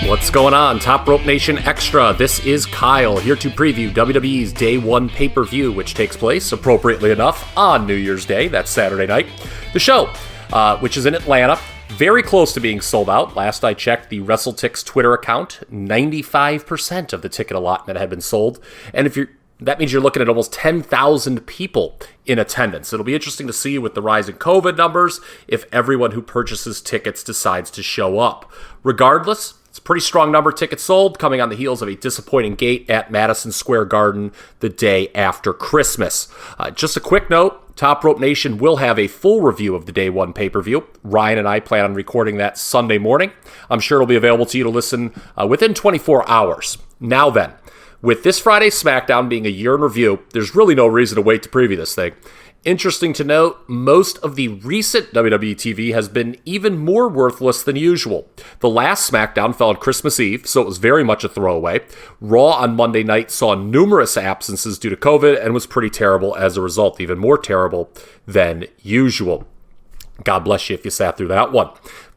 What's going on, Top Rope Nation Extra? This is Kyle, here to preview WWE's Day 1 pay-per-view, which takes place, appropriately enough, on New Year's Day, that's Saturday night. The show, which is in Atlanta, very close to being sold out. Last I checked the WrestleTix Twitter account, 95% of the ticket allotment had been sold. And that means you're looking at almost 10,000 people in attendance. It'll be interesting to see with the rise in COVID numbers if everyone who purchases tickets decides to show up. Regardless, it's a pretty strong number of tickets sold, coming on the heels of a disappointing gate at Madison Square Garden the day after Christmas. Just a quick note, Top Rope Nation will have a full review of the Day 1 pay-per-view. Ryan and I plan on recording that Sunday morning. I'm sure it'll be available to you to listen within 24 hours. Now then, with this Friday's Smackdown being a year in review, there's really no reason to wait to preview this thing. Interesting to note, most of the recent WWE TV has been even more worthless than usual. The last Smackdown fell on Christmas Eve, so it was very much a throwaway. Raw on Monday night saw numerous absences due to COVID and was pretty terrible as a result, even more terrible than usual. God bless you if you sat through that one.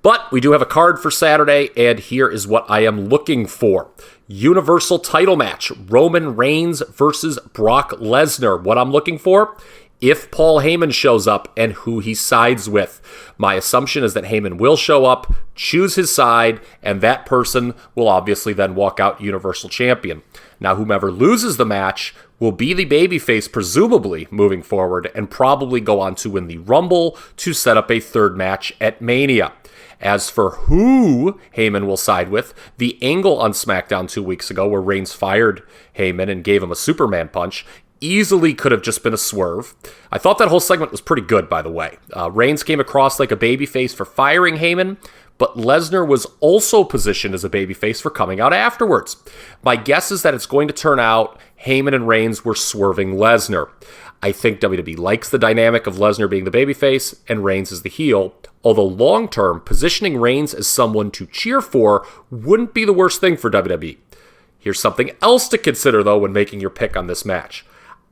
But we do have a card for Saturday, and here is what I am looking for. Universal title match, Roman Reigns versus Brock Lesnar. What I'm looking for? If Paul Heyman shows up and who he sides with. My assumption is that Heyman will show up, choose his side, and that person will obviously then walk out Universal Champion. Now, whomever loses the match will be the babyface, presumably, moving forward, and probably go on to win the Rumble to set up a third match at Mania. As for who Heyman will side with, the angle on SmackDown 2 weeks ago where Reigns fired Heyman and gave him a Superman punch easily could have just been a swerve. I thought that whole segment was pretty good, by the way. Reigns came across like a babyface for firing Heyman, but Lesnar was also positioned as a babyface for coming out afterwards. My guess is that it's going to turn out Heyman and Reigns were swerving Lesnar. I think WWE likes the dynamic of Lesnar being the babyface and Reigns as the heel, although long-term, positioning Reigns as someone to cheer for wouldn't be the worst thing for WWE. Here's something else to consider, though, when making your pick on this match.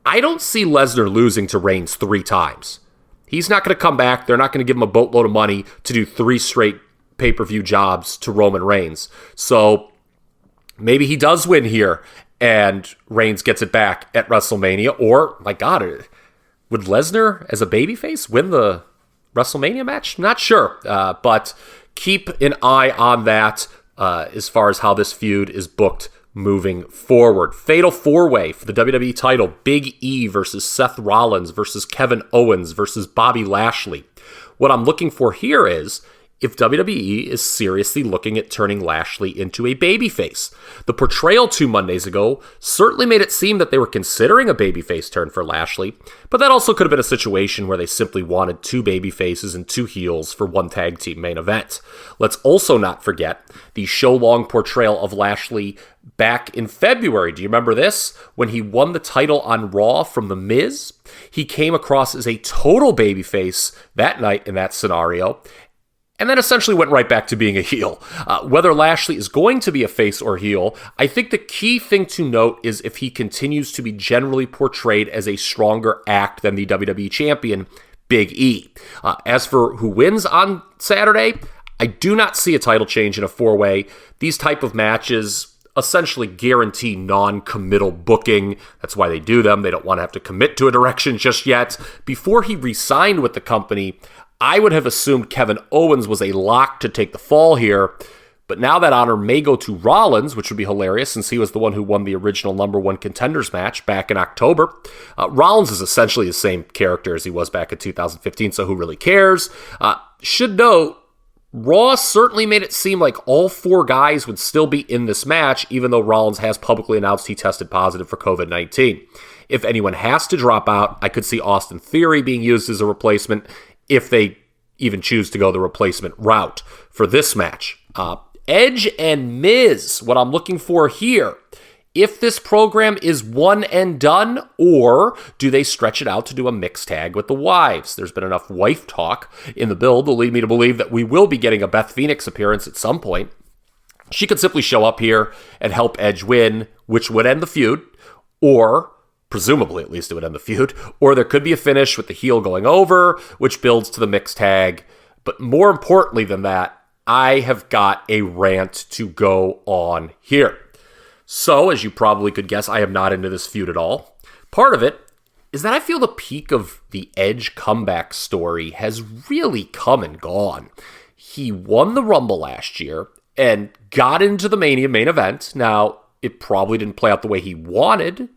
I don't see Lesnar losing to Reigns 3 times. He's not going to come back. They're not going to give him a boatload of money to do 3 straight pay-per-view jobs to Roman Reigns. So maybe he does win here and Reigns gets it back at WrestleMania. Or, my God, would Lesnar as a babyface win the WrestleMania match? Not sure. But keep an eye on that as far as how this feud is booked moving forward. Fatal 4-way for the WWE title. Big E versus Seth Rollins versus Kevin Owens versus Bobby Lashley. What I'm looking for here is if WWE is seriously looking at turning Lashley into a babyface. The portrayal 2 Mondays ago certainly made it seem that they were considering a babyface turn for Lashley, but that also could have been a situation where they simply wanted 2 babyfaces and 2 heels for one tag team main event. Let's also not forget the show-long portrayal of Lashley back in February. Do you remember this? When he won the title on Raw from The Miz, he came across as a total babyface that night in that scenario, and then essentially went right back to being a heel. Whether Lashley is going to be a face or heel, I think the key thing to note is if he continues to be generally portrayed as a stronger act than the WWE champion, Big E. As for who wins on Saturday, I do not see a title change in a 4-way. These type of matches essentially guarantee non-committal booking. That's why they do them. They don't want to have to commit to a direction just yet. Before he re-signed with the company, I would have assumed Kevin Owens was a lock to take the fall here, but now that honor may go to Rollins, which would be hilarious since he was the one who won the original number 1 contenders match back in October. Rollins is essentially the same character as he was back in 2015, so who really cares? Should note, Raw certainly made it seem like all 4 guys would still be in this match, even though Rollins has publicly announced he tested positive for COVID-19. If anyone has to drop out, I could see Austin Theory being used as a replacement, if they even choose to go the replacement route for this match. Edge and Miz, what I'm looking for here. If this program is one and done, or do they stretch it out to do a mixed tag with the wives? There's been enough wife talk in the build to lead me to believe that we will be getting a Beth Phoenix appearance at some point. She could simply show up here and help Edge win, which would end the feud, or presumably at least it would end the feud, or there could be a finish with the heel going over, which builds to the mixed tag. But more importantly than that, I have got a rant to go on here. So, as you probably could guess, I am not into this feud at all. Part of it is that I feel the peak of the Edge comeback story has really come and gone. He won the Rumble last year and got into the Mania main event. Now, it probably didn't play out the way he wanted,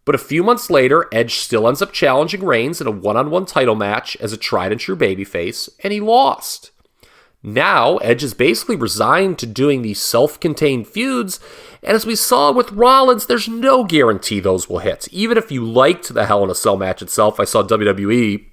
but a few months later, Edge still ends up challenging Reigns in a one-on-one title match as a tried-and-true babyface, and he lost. Now, Edge is basically resigned to doing these self-contained feuds, and as we saw with Rollins, there's no guarantee those will hit. Even if you liked the Hell in a Cell match itself, I saw WWE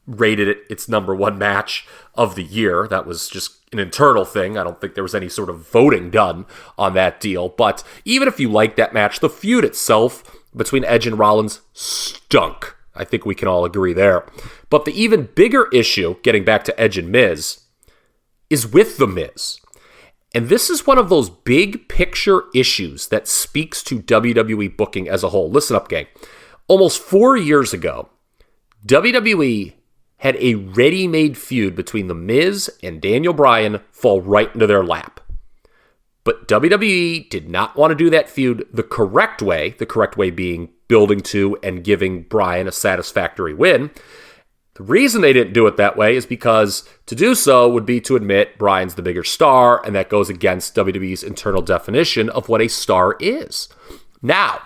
rated it its number one match of the year. That was just an internal thing. I don't think there was any sort of voting done on that deal. But even if you liked that match, the feud itself between Edge and Rollins stunk. I think we can all agree there. But the even bigger issue, getting back to Edge and Miz, is with The Miz. And this is one of those big picture issues that speaks to WWE booking as a whole. Listen up, gang. Almost 4 years ago, WWE had a ready-made feud between The Miz and Daniel Bryan fall right into their lap. But WWE did not want to do that feud the correct way being building to and giving Bryan a satisfactory win. The reason they didn't do it that way is because to do so would be to admit Bryan's the bigger star, and that goes against WWE's internal definition of what a star is. Now,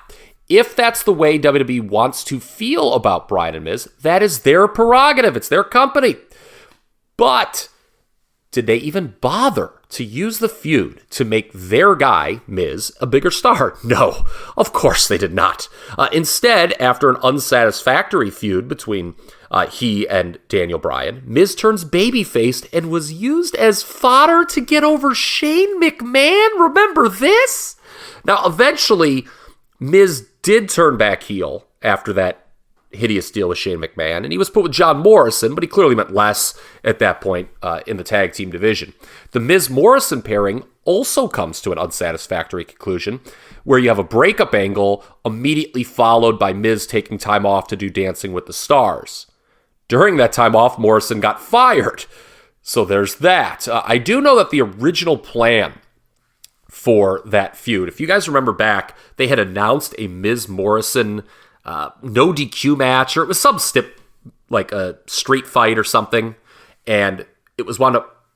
if that's the way WWE wants to feel about Bryan and Miz, that is their prerogative. It's their company. But did they even bother to use the feud to make their guy, Miz, a bigger star? No, of course they did not. Instead, after an unsatisfactory feud between he and Daniel Bryan, Miz turns babyfaced and was used as fodder to get over Shane McMahon. Remember this? Now, eventually, Miz did turn back heel after that hideous deal with Shane McMahon, and he was put with John Morrison, but he clearly meant less at that point in the tag team division. The Miz-Morrison pairing also comes to an unsatisfactory conclusion, where you have a breakup angle immediately followed by Miz taking time off to do Dancing with the Stars. During that time off, Morrison got fired. So there's that. I do know that the original plan for that feud, if you guys remember back, they had announced a Miz-Morrison no DQ match, or it was some like a street fight or something, and it was wound up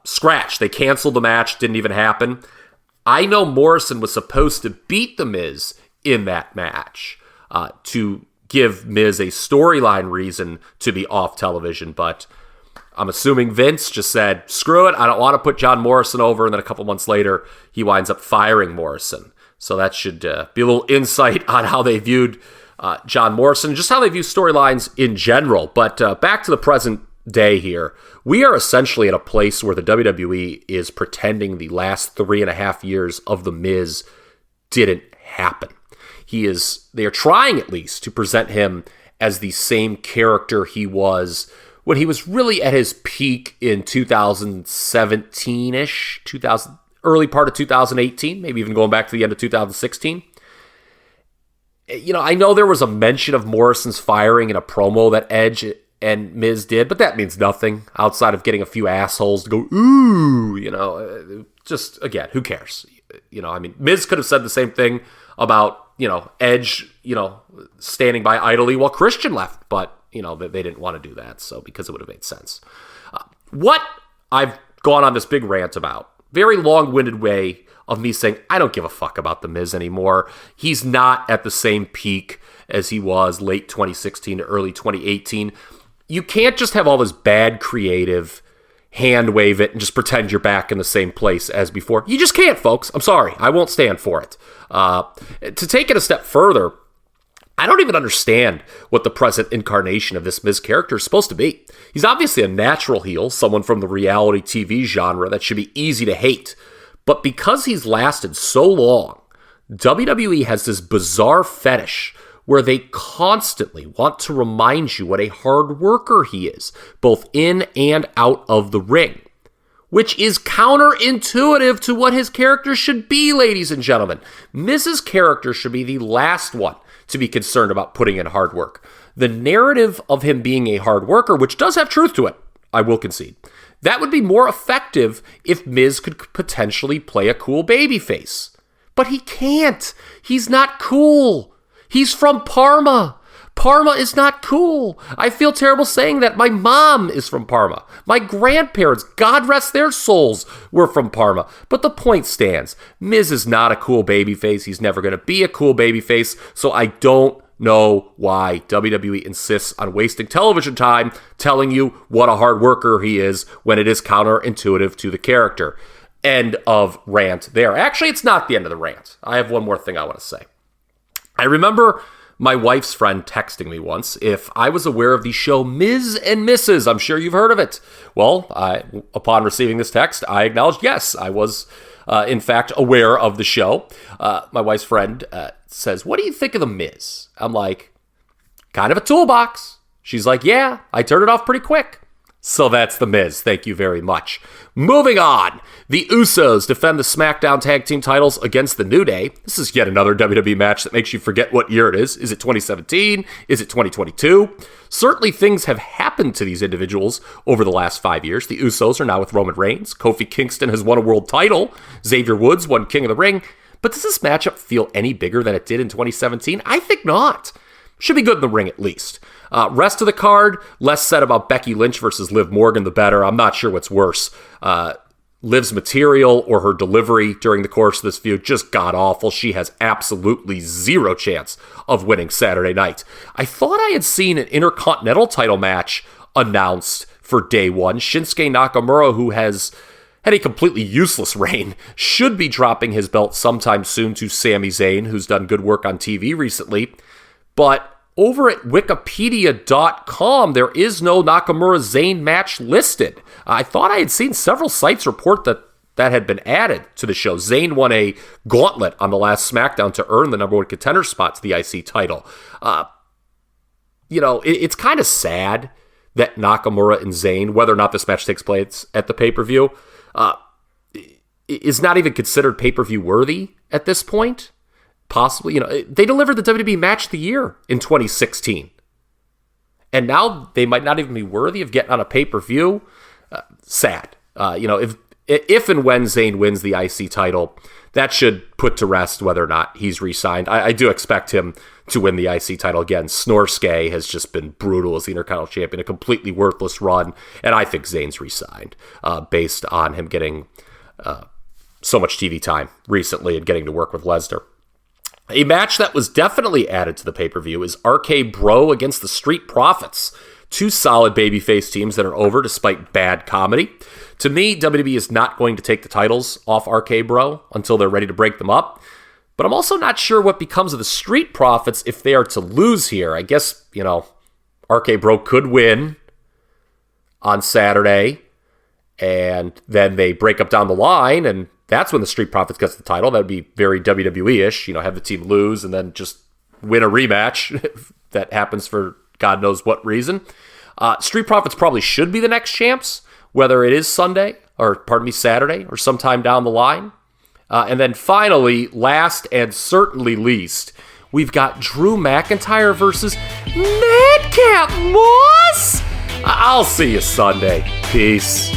scratched. They canceled the match, didn't even happen. I know Morrison was supposed to beat The Miz in that match to give Miz a storyline reason to be off television, but I'm assuming Vince just said, screw it, I don't want to put John Morrison over, and then a couple months later, he winds up firing Morrison. So that should be a little insight on how they viewed John Morrison, just how they view storylines in general. But back to the present day here, we are essentially at a place where the WWE is pretending the last 3.5 years of The Miz didn't happen. They are trying at least to present him as the same character he was when he was really at his peak in 2017-ish, early part of 2018, maybe even going back to the end of 2016. You know, I know there was a mention of Morrison's firing in a promo that Edge and Miz did, but that means nothing outside of getting a few assholes to go, ooh, you know, just, again, who cares? You know, I mean, Miz could have said the same thing about, you know, Edge, you know, standing by idly while Christian left, but, you know, they didn't want to do that, so because it would have made sense. What I've gone on this big rant about, very long-winded way of me saying, I don't give a fuck about The Miz anymore. He's not at the same peak as he was late 2016 to early 2018. You can't just have all this bad creative, hand wave it, and just pretend you're back in the same place as before. You just can't, folks. I'm sorry. I won't stand for it. To take it a step further, I don't even understand what the present incarnation of this Miz character is supposed to be. He's obviously a natural heel, someone from the reality TV genre that should be easy to hate. But because he's lasted so long, WWE has this bizarre fetish where they constantly want to remind you what a hard worker he is, both in and out of the ring, which is counterintuitive to what his character should be, ladies and gentlemen. Miz's character should be the last one to be concerned about putting in hard work. The narrative of him being a hard worker, which does have truth to it, I will concede, that would be more effective if Miz could potentially play a cool babyface. But he can't. He's not cool. He's from Parma. Parma is not cool. I feel terrible saying that. My mom is from Parma. My grandparents, God rest their souls, were from Parma. But the point stands. Miz is not a cool babyface. He's never going to be a cool babyface. So I don't know why WWE insists on wasting television time telling you what a hard worker he is when it is counterintuitive to the character. End of rant there. Actually, it's not the end of the rant. I have one more thing I want to say. I remember my wife's friend texting me once if I was aware of the show Ms. and Mrs. I'm sure you've heard of it. Well, upon receiving this text, I acknowledged yes, I was in fact aware of the show. My wife's friend says, "What do you think of the Miz?" I'm like, "Kind of a toolbox." She's like, "Yeah, I turned it off pretty quick." So that's the Miz. Thank you very much. Moving on. The Usos defend the Smackdown Tag Team titles against the New Day. This is yet another WWE match that makes you forget what year it is. Is it 2017? Is it 2022? Certainly things have happened to these individuals over the last 5 years. The Usos are now with Roman Reigns. Kofi Kingston has won a world title. Xavier Woods won King of the Ring. But does this matchup feel any bigger than it did in 2017? I think not. Should be good in the ring at least. Rest of the card, less said about Becky Lynch versus Liv Morgan, the better. I'm not sure what's worse. Liv's material or her delivery during the course of this feud just god-awful. She has absolutely zero chance of winning Saturday night. I thought I had seen an Intercontinental title match announced for day one. Shinsuke Nakamura, who has had a completely useless reign, should be dropping his belt sometime soon to Sami Zayn, who's done good work on TV recently. But over at Wikipedia.com, there is no Nakamura-Zayn match listed. I thought I had seen several sites report that had been added to the show. Zayn won a gauntlet on the last SmackDown to earn the number one contender spot to the IC title. It's kind of sad that Nakamura and Zayn, whether or not this match takes place at the pay-per-view, is not even considered pay-per-view worthy at this point. Possibly, they delivered the WWE match of the year in 2016. And now they might not even be worthy of getting on a pay-per-view. Sad. If and when Zayn wins the IC title, that should put to rest whether or not he's re-signed. I do expect him to win the IC title again. Snorske has just been brutal as the Intercontinental Champion, a completely worthless run. And I think Zayn's re-signed based on him getting so much TV time recently and getting to work with Lesnar. A match that was definitely added to the pay-per-view is RK Bro against the Street Profits. Two solid babyface teams that are over despite bad comedy. To me, WWE is not going to take the titles off RK Bro until they're ready to break them up. But I'm also not sure what becomes of the Street Profits if they are to lose here. I guess, RK Bro could win on Saturday, and then they break up down the line, and that's when the Street Profits gets the title. That would be very WWE-ish, have the team lose and then just win a rematch that happens for God knows what reason. Street Profits probably should be the next champs, whether it is Saturday or sometime down the line. And then finally, last and certainly least, we've got Drew McIntyre versus Madcap Moss. I'll see you Sunday. Peace.